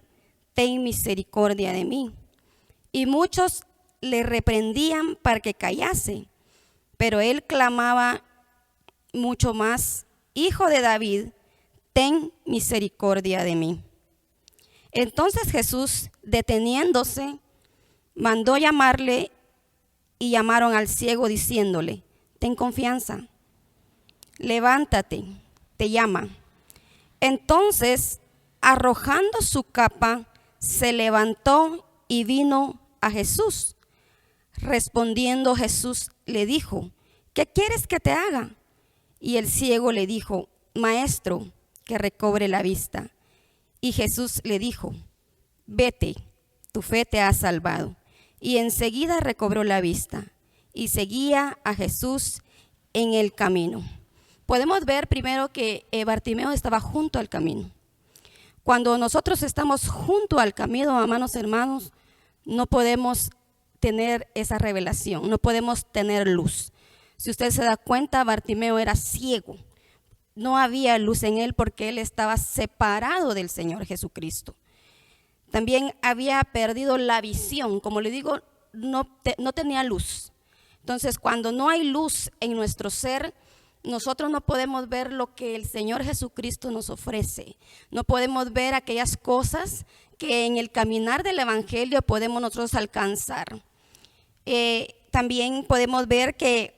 ten misericordia de mí. Y muchos le reprendían para que callase, pero él clamaba mucho más: Hijo de David, ten misericordia de mí. Entonces Jesús, deteniéndose, mandó llamarle, y llamaron al ciego diciéndole: ten confianza, levántate, te llama. Entonces, arrojando su capa, se levantó y vino a Jesús. Respondiendo Jesús le dijo: ¿qué quieres que te haga? Y el ciego le dijo: Maestro, que recobre la vista. Y Jesús le dijo: vete, tu fe te ha salvado. Y enseguida recobró la vista y seguía a Jesús en el camino. Podemos ver primero que Bartimeo estaba junto al camino. Cuando nosotros estamos junto al camino, amados hermanos, no podemos tener esa revelación, no podemos tener luz. Si usted se da cuenta, Bartimeo era ciego. No había luz en él porque él estaba separado del Señor Jesucristo. También había perdido la visión, como le digo, no tenía luz. Entonces, cuando no hay luz en nuestro ser, nosotros no podemos ver lo que el Señor Jesucristo nos ofrece. No podemos ver aquellas cosas que en el caminar del Evangelio podemos nosotros alcanzar. También podemos ver que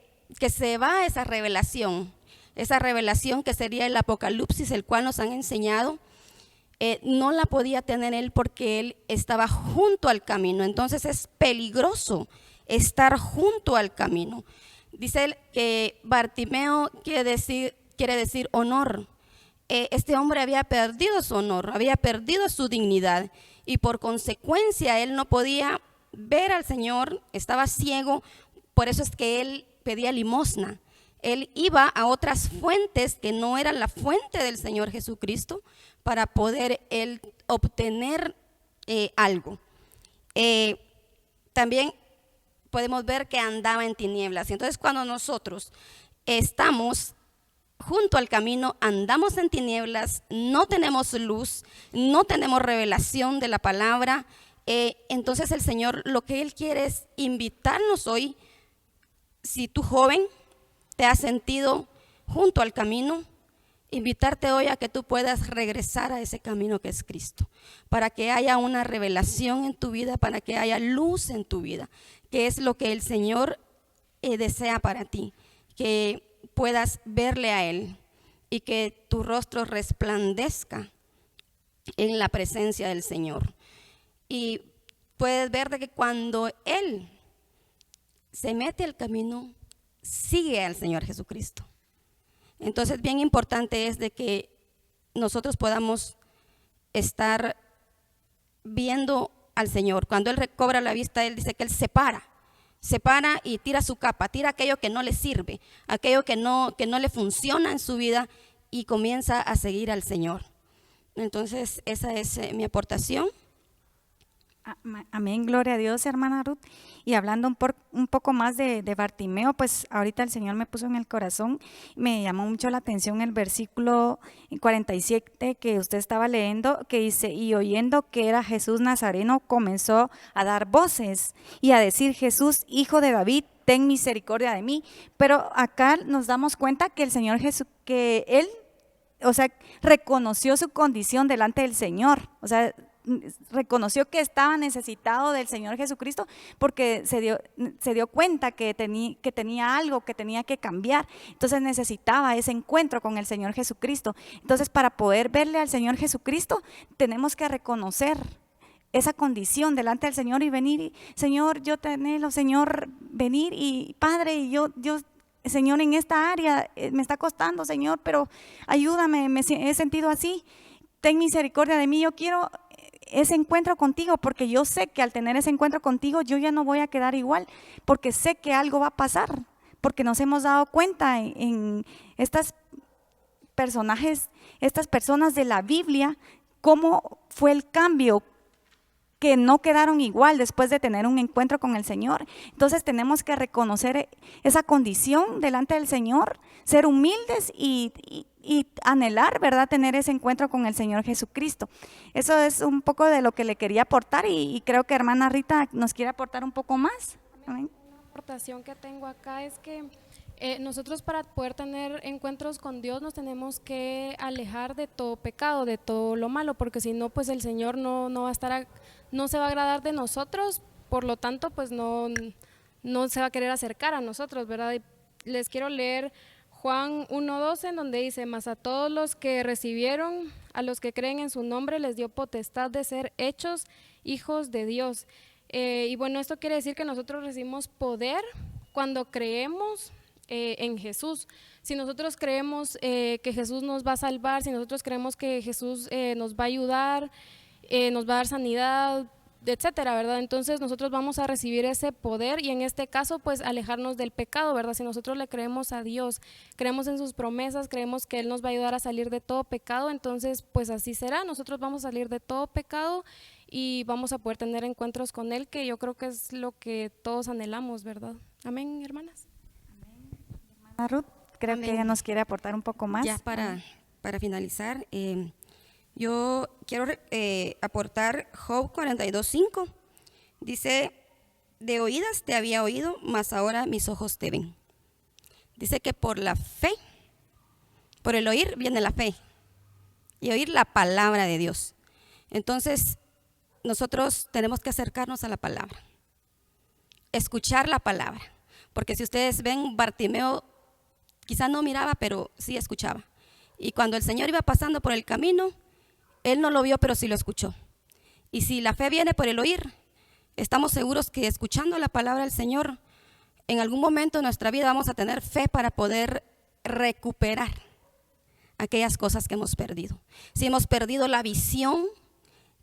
se va esa revelación que sería el Apocalipsis, el cual nos han enseñado. No la podía tener él porque él estaba junto al camino. Entonces es peligroso estar junto al camino. Dice él que Bartimeo quiere decir honor. Este hombre había perdido su honor, había perdido su dignidad, y por consecuencia él no podía ver al Señor, estaba ciego. Por eso es que él pedía limosna. Él iba a otras fuentes que no eran la fuente del Señor Jesucristo para poder él obtener algo. También podemos ver que andaba en tinieblas. Entonces, cuando nosotros estamos junto al camino, andamos en tinieblas, no tenemos luz, no tenemos revelación de la palabra, entonces el Señor lo que Él quiere es invitarnos hoy. Si tú, joven, te has sentido junto al camino, invitarte hoy a que tú puedas regresar a ese camino que es Cristo, para que haya una revelación en tu vida, para que haya luz en tu vida, que es lo que el Señor desea para ti, que puedas verle a Él y que tu rostro resplandezca en la presencia del Señor. Y puedes ver de que cuando Él se mete al camino, sigue al Señor Jesucristo. Entonces, bien importante es de que nosotros podamos estar viendo al Señor. Cuando Él recobra la vista, Él dice que Él se para y tira su capa, tira aquello que no le sirve, aquello que no le funciona en su vida y comienza a seguir al Señor. Entonces, esa es mi aportación. Amén, gloria a Dios, hermana Ruth. Y hablando un poco más de Bartimeo, pues ahorita el Señor me puso en el corazón, me llamó mucho la atención el versículo 47 que usted estaba leyendo, que dice, y oyendo que era Jesús Nazareno, comenzó a dar voces y a decir, Jesús, hijo de David, ten misericordia de mí. Pero acá nos damos cuenta que el Señor Jesús, que Él, o sea, reconoció su condición delante del Señor, o sea, reconoció que estaba necesitado del Señor Jesucristo porque se dio cuenta que tenía algo que tenía que cambiar, entonces necesitaba ese encuentro con el Señor Jesucristo. Entonces, para poder verle al Señor Jesucristo tenemos que reconocer esa condición delante del Señor y venir, y, Señor, yo te anhelo, Señor, venir, y Padre, y yo Señor, en esta área me está costando, Señor, pero ayúdame, me he sentido así, ten misericordia de mí, yo quiero ese encuentro contigo, porque yo sé que al tener ese encuentro contigo yo ya no voy a quedar igual, porque sé que algo va a pasar, porque nos hemos dado cuenta en estas personas de la Biblia, cómo fue el cambio, que no quedaron igual después de tener un encuentro con el Señor. Entonces tenemos que reconocer esa condición delante del Señor, ser humildes y anhelar, ¿verdad?, tener ese encuentro con el Señor Jesucristo. Eso es un poco de lo que le quería aportar y creo que hermana Rita nos quiere aportar un poco más. Amén. Una aportación que tengo acá es que nosotros, para poder tener encuentros con Dios, nos tenemos que alejar de todo pecado, de todo lo malo, porque si no, pues el Señor no va a estar, no se va a agradar de nosotros, por lo tanto, pues no se va a querer acercar a nosotros, ¿verdad? Y les quiero leer Juan 1:12, en donde dice, mas a todos los que recibieron, a los que creen en su nombre, les dio potestad de ser hechos hijos de Dios. Y bueno, esto quiere decir que nosotros recibimos poder cuando creemos en Jesús. Si nosotros creemos que Jesús nos va a salvar, si nosotros creemos que Jesús nos va a ayudar, nos va a dar sanidad, etcétera, ¿verdad? Entonces nosotros vamos a recibir ese poder y en este caso, pues, alejarnos del pecado, ¿verdad? Si nosotros le creemos a Dios, creemos en sus promesas, creemos que Él nos va a ayudar a salir de todo pecado, entonces, pues así será. Nosotros vamos a salir de todo pecado y vamos a poder tener encuentros con Él, que yo creo que es lo que todos anhelamos, ¿verdad? Amén, hermanas. Hermana Ruth, creo Amén. que ella nos quiere aportar un poco más. Ya para finalizar, yo quiero aportar Job 42:5. Dice, de oídas te había oído, mas ahora mis ojos te ven. Dice que por la fe, por el oír viene la fe y oír la palabra de Dios. Entonces, nosotros tenemos que acercarnos a la palabra, escuchar la palabra, porque si ustedes ven, Bartimeo quizá no miraba, pero sí escuchaba. Y cuando el Señor iba pasando por el camino, él no lo vio, pero sí lo escuchó. Y si la fe viene por el oír, estamos seguros que escuchando la palabra del Señor, en algún momento de nuestra vida vamos a tener fe para poder recuperar aquellas cosas que hemos perdido. Si hemos perdido la visión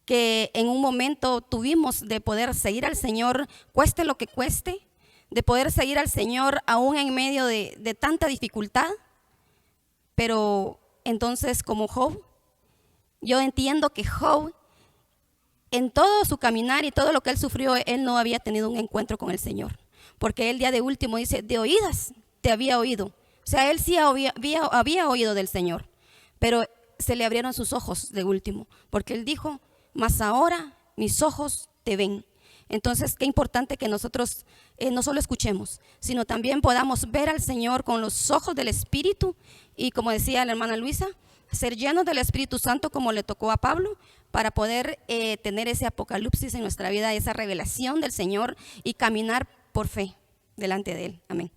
que en un momento tuvimos de poder seguir al Señor, cueste lo que cueste, de poder seguir al Señor aún en medio de tanta dificultad, pero entonces, como Job, yo entiendo que Job, en todo su caminar y todo lo que él sufrió, él no había tenido un encuentro con el Señor, porque él día de último dice, de oídas te había oído. O sea, él sí había oído del Señor, pero se le abrieron sus ojos de último, porque él dijo, mas ahora mis ojos te ven. Entonces, qué importante que nosotros no solo escuchemos, sino también podamos ver al Señor con los ojos del Espíritu y, como decía la hermana Luisa, ser llenos del Espíritu Santo como le tocó a Pablo, para poder tener ese apocalipsis en nuestra vida, esa revelación del Señor y caminar por fe delante de Él. Amén.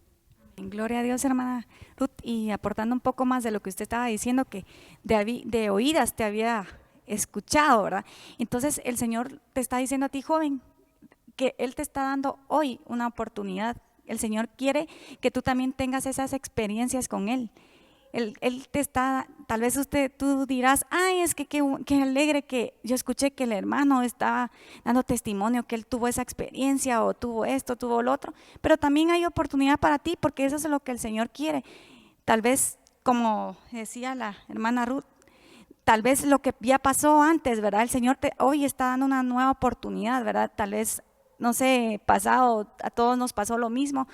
Gloria a Dios, hermana Ruth, y aportando un poco más de lo que usted estaba diciendo, que de oídas te había escuchado, ¿verdad? Entonces el Señor te está diciendo a ti, joven, que Él te está dando hoy una oportunidad El Señor quiere que tú también tengas esas experiencias con Él. Él te está, tal vez tú dirás, ay, es que qué alegre que yo escuché que el hermano estaba dando testimonio que él tuvo esa experiencia o tuvo esto, tuvo lo otro, pero también hay oportunidad para ti porque eso es lo que el Señor quiere. Tal vez, como decía la hermana Ruth, tal vez lo que ya pasó antes, ¿verdad? El Señor hoy está dando una nueva oportunidad, ¿verdad? Tal vez, no sé, pasado, a todos nos pasó lo mismo.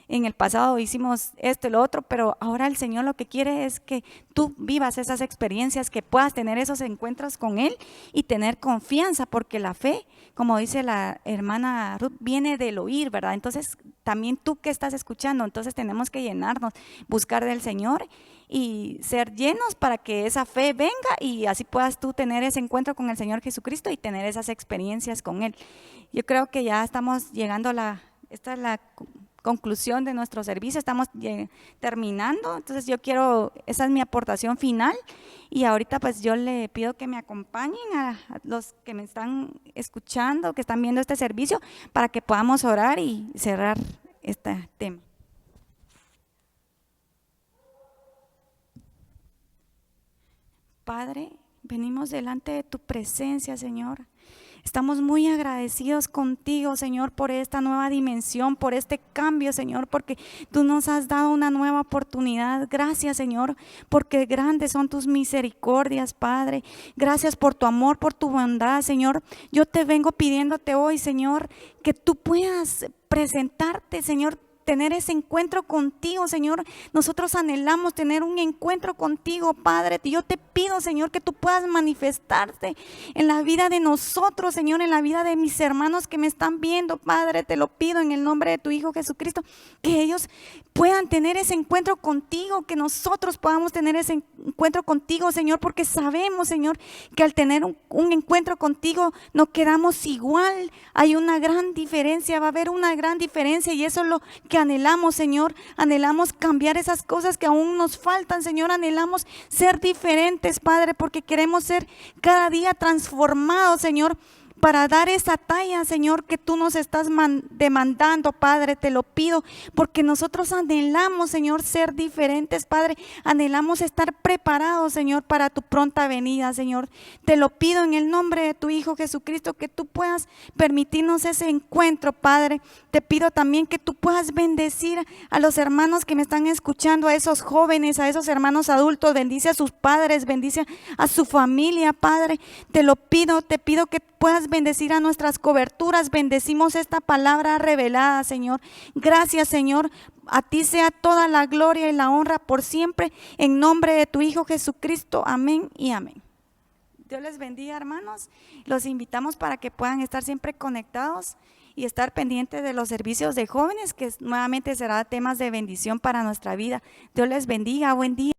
En el pasado hicimos esto y lo otro, pero ahora el Señor lo que quiere es que tú vivas esas experiencias, que puedas tener esos encuentros con Él y tener confianza, porque la fe, como dice la hermana Ruth, viene del oír, ¿verdad? Entonces, también tú que estás escuchando, entonces tenemos que llenarnos, buscar del Señor y ser llenos para que esa fe venga y así puedas tú tener ese encuentro con el Señor Jesucristo y tener esas experiencias con Él. Yo creo que ya estamos llegando esta es la conclusión de nuestro servicio, estamos terminando, entonces esa es mi aportación final y ahorita pues yo le pido que me acompañen a los que me están escuchando, que están viendo este servicio, para que podamos orar y cerrar este tema. Padre, venimos delante de tu presencia, Señor. Estamos muy agradecidos contigo, Señor, por esta nueva dimensión, por este cambio, Señor, porque tú nos has dado una nueva oportunidad. Gracias, Señor, porque grandes son tus misericordias, Padre. Gracias por tu amor, por tu bondad, Señor. Yo te vengo pidiéndote hoy, Señor, que tú puedas presentarte, Señor, tener ese encuentro contigo, Señor. Nosotros anhelamos tener un encuentro contigo, Padre. Yo te pido, Señor, que tú puedas manifestarte en la vida de nosotros, Señor, en la vida de mis hermanos que me están viendo, Padre. Te lo pido en el nombre de tu Hijo Jesucristo, que ellos puedan tener ese encuentro contigo, que nosotros podamos tener ese encuentro contigo, Señor, porque sabemos, Señor, que al tener un encuentro contigo no quedamos igual. Hay una gran diferencia, va a haber una gran diferencia, y eso es lo que anhelamos, Señor. Anhelamos cambiar esas cosas que aún nos faltan, Señor. Anhelamos ser diferentes, Padre, porque queremos ser cada día transformados, Señor, para dar esa talla, Señor, que tú nos estás demandando, Padre. Te lo pido porque nosotros anhelamos, Señor, ser diferentes, Padre. Anhelamos estar preparados, Señor, para tu pronta venida, Señor. Te lo pido en el nombre de tu Hijo Jesucristo, que tú puedas permitirnos ese encuentro, Padre. Te pido también que tú puedas bendecir a los hermanos que me están escuchando, a esos jóvenes, a esos hermanos adultos. Bendice a sus padres, bendice a su familia, Padre. Te lo pido, te pido que puedas bendecir a nuestras coberturas. Bendecimos esta palabra revelada, Señor. Gracias, Señor. A ti sea toda la gloria y la honra por siempre, en nombre de tu Hijo Jesucristo. Amén y amén. Dios les bendiga, hermanos. Los invitamos para que puedan estar siempre conectados y estar pendientes de los servicios de jóvenes, que nuevamente será temas de bendición para nuestra vida. Dios les bendiga. Buen día.